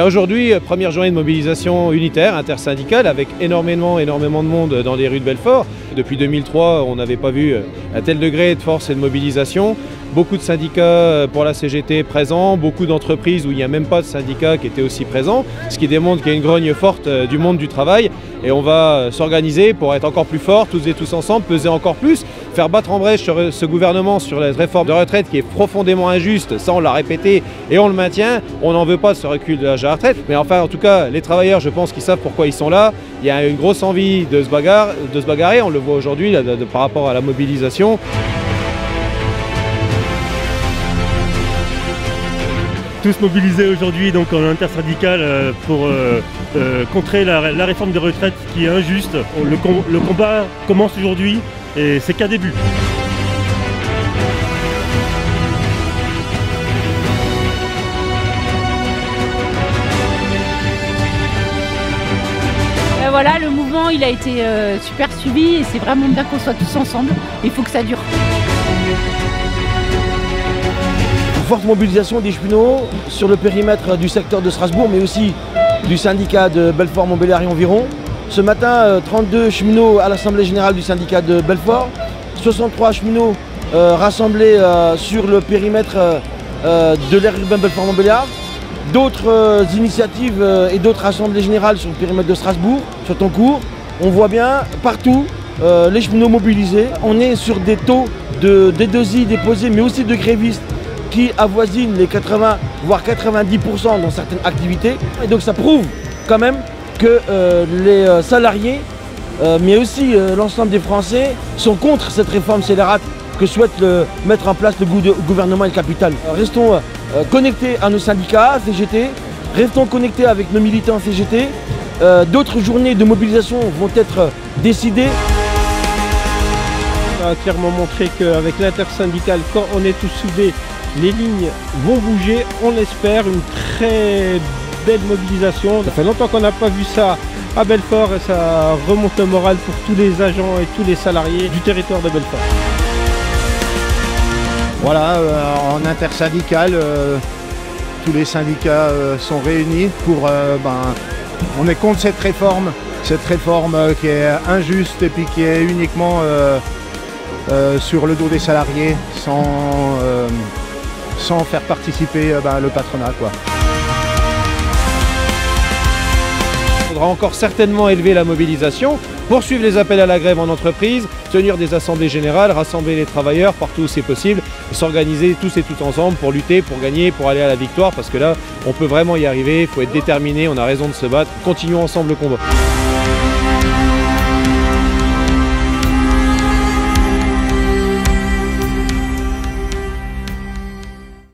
Aujourd'hui, première journée de mobilisation unitaire, intersyndicale, avec énormément de monde dans les rues de Belfort. Depuis 2003, on n'avait pas vu un tel degré de force et de mobilisation. Beaucoup de syndicats pour la CGT présents, beaucoup d'entreprises où il n'y a même pas de syndicats qui étaient aussi présents, ce qui démontre qu'il y a une grogne forte du monde du travail. Et on va s'organiser pour être encore plus forts, tous et tous ensemble, peser encore plus, faire battre en brèche sur ce gouvernement sur la réforme de retraite qui est profondément injuste, ça on l'a répété et on le maintient. On n'en veut pas de ce recul de l'âge de la retraite, mais enfin en tout cas les travailleurs, je pense qu'ils savent pourquoi ils sont là. Il y a une grosse envie de se bagarrer, on le voit aujourd'hui par rapport à la mobilisation. Tous mobilisés aujourd'hui donc en intersyndicale pour contrer la réforme des retraites qui est injuste. Le combat commence aujourd'hui et c'est qu'un début. Voilà, le mouvement il a été super suivi et c'est vraiment bien qu'on soit tous ensemble. Il faut que ça dure. Forte mobilisation des cheminots sur le périmètre du secteur de Strasbourg, mais aussi du syndicat de Belfort, Montbéliard et environ. Ce matin, 32 cheminots à l'Assemblée Générale du syndicat de Belfort, 63 cheminots rassemblés sur le périmètre de l'aire urbaine Belfort-Montbéliard, d'autres initiatives et d'autres assemblées générales sur le périmètre de Strasbourg, sur Toncourt. On voit bien partout les cheminots mobilisés. On est sur des taux de D2I déposés, mais aussi de grévistes qui avoisinent les 80 voire 90% dans certaines activités. Et donc ça prouve quand même que les salariés, mais aussi l'ensemble des Français, sont contre cette réforme scélérate que souhaite mettre en place le gouvernement et le capital. Restons connectés à nos syndicats CGT, restons connectés avec nos militants CGT. D'autres journées de mobilisation vont être décidées. Ça a clairement montré qu'avec l'intersyndicale, quand on est tous soudés, les lignes vont bouger, on espère une très belle mobilisation. Ça fait longtemps qu'on n'a pas vu ça à Belfort et ça remonte le moral pour tous les agents et tous les salariés du territoire de Belfort. Voilà, en intersyndicale, tous les syndicats sont réunis pour... on est contre cette réforme qui est injuste et puis qui est uniquement sur le dos des salariés sans faire participer le patronat, quoi. Il faudra encore certainement élever la mobilisation, poursuivre les appels à la grève en entreprise, tenir des assemblées générales, rassembler les travailleurs partout où c'est possible, s'organiser tous et toutes ensemble pour lutter, pour gagner, pour aller à la victoire, parce que là, on peut vraiment y arriver, il faut être déterminé, on a raison de se battre. Continuons ensemble le combat.